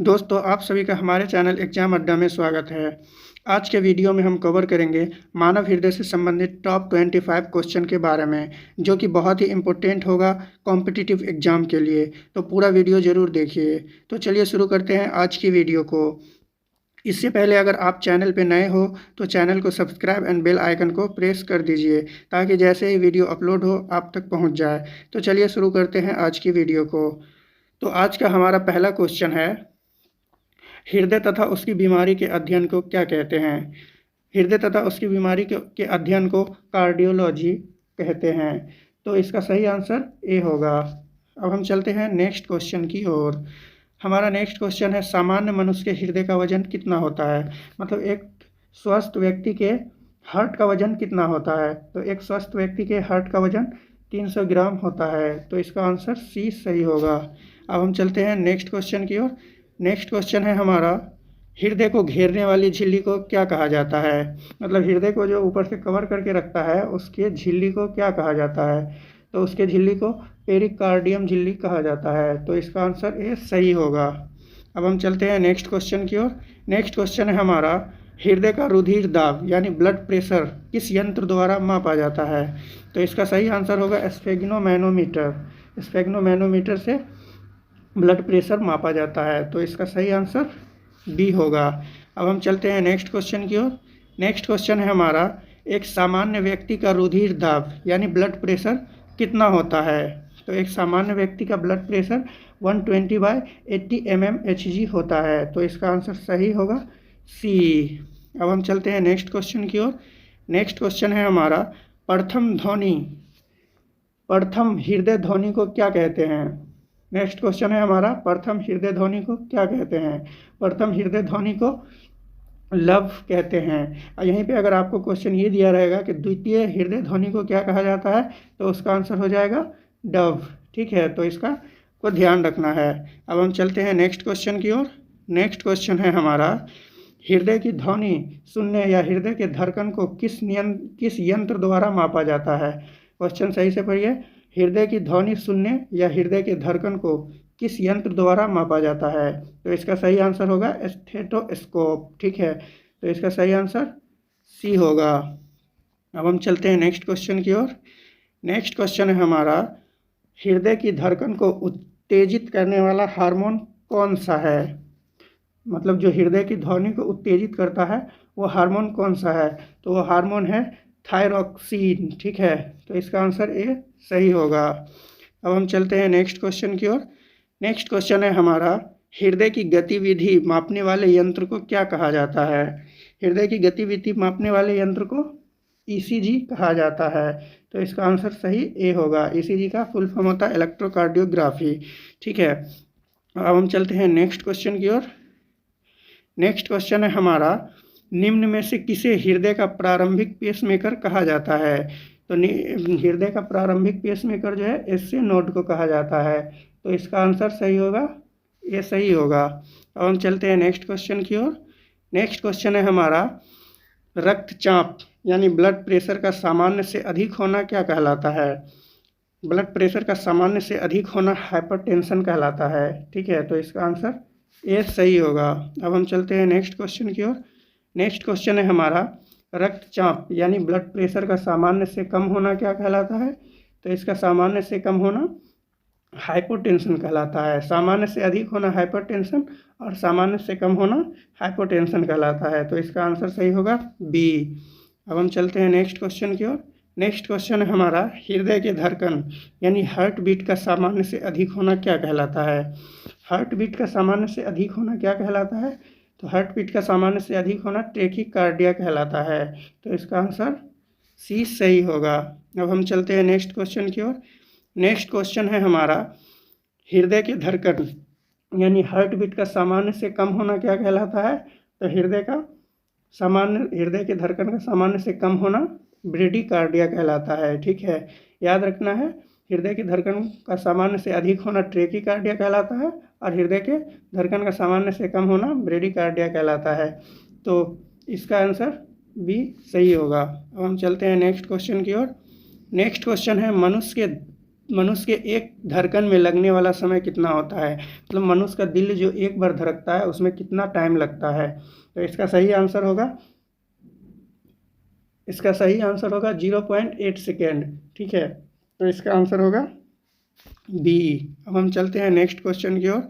दोस्तों, आप सभी का हमारे चैनल एग्जाम अड्डा में स्वागत है। आज के वीडियो में हम कवर करेंगे मानव हृदय से संबंधित टॉप 25 क्वेश्चन के बारे में, जो कि बहुत ही इम्पोर्टेंट होगा कॉम्पिटिटिव एग्जाम के लिए। तो पूरा वीडियो ज़रूर देखिए। तो चलिए शुरू करते हैं आज की वीडियो को। इससे पहले अगर आप चैनल पर नए हो तो चैनल को सब्सक्राइब एंड बेल आइकन को प्रेस कर दीजिए, ताकि जैसे ही वीडियो अपलोड हो आप तक पहुंच जाए। तो चलिए शुरू करते हैं आज की वीडियो को। तो आज का हमारा पहला क्वेश्चन है, हृदय तथा उसकी बीमारी के अध्ययन को क्या कहते हैं। हृदय तथा उसकी बीमारी के अध्ययन को कार्डियोलॉजी कहते हैं। तो इसका सही आंसर ए होगा। अब हम चलते हैं नेक्स्ट क्वेश्चन की ओर। हमारा नेक्स्ट क्वेश्चन है, सामान्य मनुष्य के हृदय का वजन कितना होता है। मतलब एक स्वस्थ व्यक्ति के हार्ट का वजन कितना होता है। तो एक स्वस्थ व्यक्ति के हार्ट का वजन 300 ग्राम होता है। तो इसका आंसर सी सही होगा। अब हम चलते हैं नेक्स्ट क्वेश्चन की ओर। नेक्स्ट क्वेश्चन है हमारा, हृदय को घेरने वाली झिल्ली को क्या कहा जाता है। मतलब हृदय को जो ऊपर से कवर करके रखता है उसके झिल्ली को क्या कहा जाता है। तो उसके झिल्ली को पेरिकार्डियम झिल्ली कहा जाता है। तो इसका आंसर ए सही होगा। अब हम चलते हैं नेक्स्ट क्वेश्चन की ओर। नेक्स्ट क्वेश्चन है हमारा, हृदय का रुधिर दाब यानी ब्लड प्रेशर किस यंत्र द्वारा मापा जाता है। तो इसका सही आंसर होगा स्फेग्नोमैनोमीटर। स्फेग्नोमैनोमीटर से ब्लड प्रेशर मापा जाता है। तो इसका सही आंसर बी होगा। अब हम चलते हैं नेक्स्ट क्वेश्चन की ओर। नेक्स्ट क्वेश्चन है हमारा, एक सामान्य व्यक्ति का रुधिर दाब यानी ब्लड प्रेशर कितना होता है। तो एक सामान्य व्यक्ति का ब्लड प्रेशर 120/80 mmHg होता है। तो इसका आंसर सही होगा सी। अब हम चलते हैं नेक्स्ट क्वेश्चन की ओर। नेक्स्ट क्वेश्चन है हमारा, प्रथम हृदय ध्वनि को क्या कहते हैं। नेक्स्ट क्वेश्चन है हमारा, प्रथम हृदय ध्वनि को क्या कहते हैं। प्रथम हृदय ध्वनि को लव कहते हैं। और यहीं पे अगर आपको क्वेश्चन ये दिया रहेगा कि द्वितीय हृदय ध्वनि को क्या कहा जाता है, तो उसका आंसर हो जाएगा डव। ठीक है, तो इसका को ध्यान रखना है। अब हम चलते हैं नेक्स्ट क्वेश्चन की ओर। नेक्स्ट क्वेश्चन है हमारा, हृदय की ध्वनि सुनने या हृदय के धड़कन को किस यंत्र द्वारा मापा जाता है। क्वेश्चन सही से पढ़िए। हृदय की ध्वनि सुनने या हृदय के धड़कन को किस यंत्र द्वारा मापा जाता है। तो इसका सही आंसर होगा स्टेथोस्कोप। ठीक है, तो इसका सही आंसर सी होगा। अब हम चलते हैं नेक्स्ट क्वेश्चन की ओर। नेक्स्ट क्वेश्चन है हमारा, हृदय की धड़कन को उत्तेजित करने वाला हार्मोन कौन सा है। मतलब जो हृदय की ध्वनि को उत्तेजित करता है वो हार्मोन कौन सा है। तो वो हार्मोन है थायरॉक्सिन। ठीक है, तो इसका आंसर ए सही होगा। अब हम चलते हैं नेक्स्ट क्वेश्चन की ओर। नेक्स्ट क्वेश्चन है हमारा, हृदय की गतिविधि मापने वाले यंत्र को क्या कहा जाता है। हृदय की गतिविधि मापने वाले यंत्र को ईसीजी कहा जाता है। तो इसका आंसर सही ए होगा। ईसीजी का फुल फॉर्म होता है इलेक्ट्रोकार्डियोग्राफी। ठीक है, अब हम चलते हैं नेक्स्ट क्वेश्चन की ओर। नेक्स्ट क्वेश्चन है हमारा, निम्न में से किसे हृदय का प्रारंभिक पेसमेकर कहा जाता है। तो हृदय का प्रारंभिक पेसमेकर जो है एसए नोड को कहा जाता है। तो इसका आंसर सही होगा, ये सही होगा। अब हम चलते हैं नेक्स्ट क्वेश्चन की ओर। नेक्स्ट क्वेश्चन है हमारा, रक्तचाप यानी ब्लड प्रेशर का सामान्य से अधिक होना क्या कहलाता है। ब्लड प्रेशर का सामान्य से अधिक होना हाइपरटेंशन कहलाता है। ठीक है, तो इसका आंसर ए सही होगा। अब हम चलते हैं नेक्स्ट क्वेश्चन की ओर। नेक्स्ट क्वेश्चन है हमारा, रक्तचाप यानी ब्लड प्रेशर का सामान्य से कम होना क्या कहलाता है। तो इसका सामान्य से कम होना हाइपोटेंशन कहलाता है। सामान्य से अधिक होना हाइपरटेंशन और सामान्य से कम होना हाइपोटेंशन कहलाता है। तो इसका आंसर सही होगा बी। अब हम चलते हैं नेक्स्ट क्वेश्चन की ओर। नेक्स्ट क्वेश्चन है हमारा, हृदय के धड़कन यानी हार्ट बीट का सामान्य से अधिक होना क्या कहलाता है। हार्ट बीट का सामान्य से अधिक होना क्या कहलाता है। तो हार्ट बीट का सामान्य से अधिक होना टैकीकार्डिया कहलाता है। तो इसका आंसर सी सही होगा। अब हम चलते हैं नेक्स्ट क्वेश्चन की ओर। नेक्स्ट क्वेश्चन है हमारा, हृदय के धड़कन यानी हार्ट बीट का सामान्य से कम होना क्या कहलाता है। तो हृदय के धड़कन का सामान्य से कम होना ब्रेडिकार्डिया कहलाता है। ठीक है, याद रखना है, हृदय के धड़कन का सामान्य से अधिक होना ट्रेकीकार्डिया कहलाता है और हृदय के धड़कन का सामान्य से कम होना ब्रेडिकार्डिया कहलाता है। तो इसका आंसर बी सही होगा। अब हम चलते हैं नेक्स्ट क्वेश्चन की ओर। नेक्स्ट क्वेश्चन है, मनुष्य के मनुष्य के एक धड़कन में लगने वाला समय कितना होता है, मतलब मनुष्य का दिल जो एक बार धड़कता है उसमें कितना टाइम लगता है। तो इसका सही आंसर होगा 0.8 सेकेंड। ठीक है, तो इसका आंसर होगा बी। अब हम चलते हैं नेक्स्ट क्वेश्चन की ओर।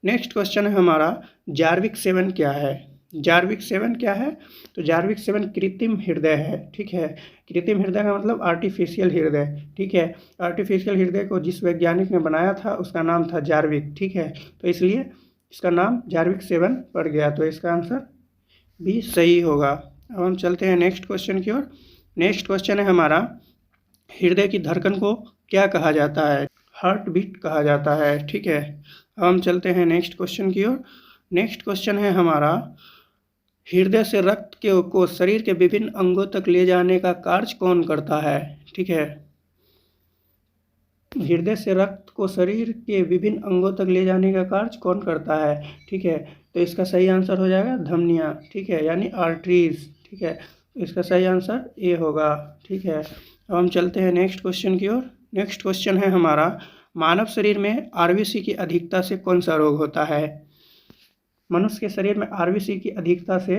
नेक्स्ट क्वेश्चन है हमारा जार्विक 7 क्या है। जार्विक 7 क्या है, तो जार्विक 7 कृत्रिम हृदय है। ठीक है, कृत्रिम हृदय का मतलब आर्टिफिशियल हृदय। ठीक है, आर्टिफिशियल हृदय को जिस वैज्ञानिक ने बनाया था उसका नाम था जार्विक। ठीक है, तो इसलिए इसका नाम जार्विक 7 पड़ गया, तो इसका आंसर भी सही होगा। अब हम चलते हैं नेक्स्ट क्वेश्चन की ओर। नेक्स्ट क्वेश्चन है हमारा हृदय की धड़कन को क्या कहा जाता है, हार्ट बीट कहा जाता है। ठीक है, अब हम चलते हैं नेक्स्ट क्वेश्चन की ओर। नेक्स्ट क्वेश्चन है हमारा हृदय से रक्त को शरीर के विभिन्न अंगों तक ले जाने का कार्य कौन करता है। ठीक है, हृदय से रक्त को शरीर के विभिन्न अंगों तक ले जाने का कार्य कौन करता है। ठीक है, तो इसका सही आंसर हो जाएगा धमनियाँ। ठीक है, यानी आर्टरीज। ठीक है, तो इसका सही आंसर ए होगा। ठीक है, अब हम चलते हैं नेक्स्ट क्वेश्चन की ओर। नेक्स्ट क्वेश्चन है हमारा मानव शरीर में आरबीसी की अधिकता से कौन सा रोग होता है। मनुष्य के शरीर में आरबीसी की अधिकता से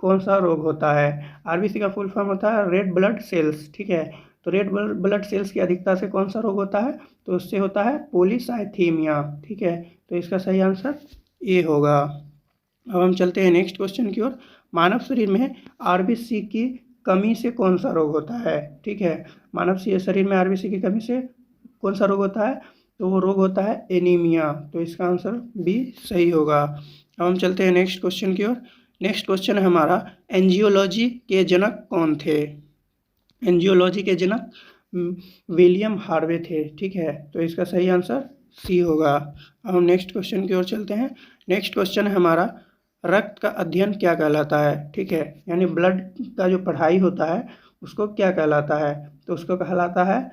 कौन सा रोग होता है। आरबीसी का फुल फॉर्म होता है रेड ब्लड सेल्स। ठीक है, तो रेड ब्लड सेल्स की अधिकता से कौन सा रोग होता है, तो उससे होता है पॉलीसाइथीमिया। ठीक है, तो इसका सही आंसर ए होगा। अब हम चलते हैं नेक्स्ट क्वेश्चन की ओर। मानव शरीर में आरबीसी की कमी से कौन सा रोग होता है। ठीक है, मानव शरीर में आरबीसी की कमी से कौन सा रोग होता है, तो वो रोग होता है एनीमिया। तो इसका आंसर बी सही होगा। अब हम चलते हैं नेक्स्ट क्वेश्चन की ओर। नेक्स्ट क्वेश्चन है हमारा एंजियोलॉजी के जनक कौन थे। एंजियोलॉजी के जनक विलियम हार्वे थे। ठीक है, तो इसका सही आंसर सी होगा। अब हम नेक्स्ट क्वेश्चन की ओर चलते हैं। नेक्स्ट क्वेश्चन है हमारा रक्त का अध्ययन क्या कहलाता है। ठीक है, यानी ब्लड का जो पढ़ाई होता है उसको क्या कहलाता है, तो उसको कहलाता है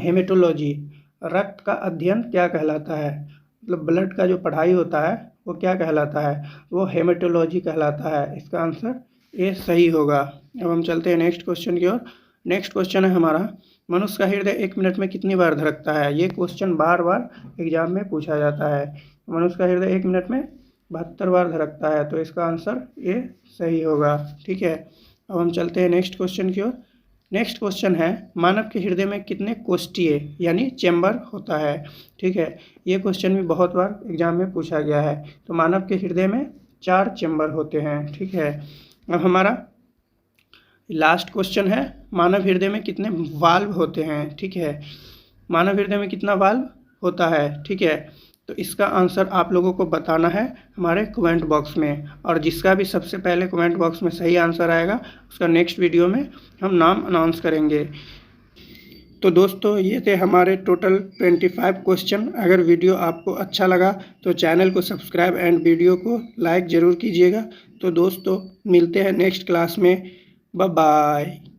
हेमेटोलॉजी। रक्त का अध्ययन क्या कहलाता है, मतलब ब्लड का जो पढ़ाई होता है वो क्या कहलाता है, वो हेमेटोलॉजी कहलाता है। इसका आंसर ए सही होगा। अब हम चलते हैं नेक्स्ट क्वेश्चन की ओर। नेक्स्ट क्वेश्चन है हमारा मनुष्य का हृदय 1 मिनट में कितनी बार धड़कता है। ये क्वेश्चन बार बार एग्जाम में पूछा जाता है। मनुष्य का हृदय 1 मिनट में 72 बार धड़कता है, तो इसका आंसर ए सही होगा। ठीक है, अब हम चलते हैं नेक्स्ट क्वेश्चन की ओर। नेक्स्ट क्वेश्चन है मानव के हृदय में कितने कोष्ठीय यानी चैम्बर होता है। ठीक है, ये क्वेश्चन भी बहुत बार एग्जाम में पूछा गया है। तो मानव के हृदय में 4 चैम्बर होते हैं। ठीक है, अब हमारा लास्ट क्वेश्चन है मानव हृदय में कितने वाल्व होते हैं। ठीक है, मानव हृदय में कितना वाल्व होता है। ठीक है, तो इसका आंसर आप लोगों को बताना है हमारे कमेंट बॉक्स में, और जिसका भी सबसे पहले कमेंट बॉक्स में सही आंसर आएगा उसका नेक्स्ट वीडियो में हम नाम अनाउंस करेंगे। तो दोस्तों ये थे हमारे टोटल 25 क्वेश्चन। अगर वीडियो आपको अच्छा लगा तो चैनल को सब्सक्राइब एंड वीडियो को लाइक ज़रूर कीजिएगा। तो दोस्तों मिलते हैं नेक्स्ट क्लास में। Bye bye.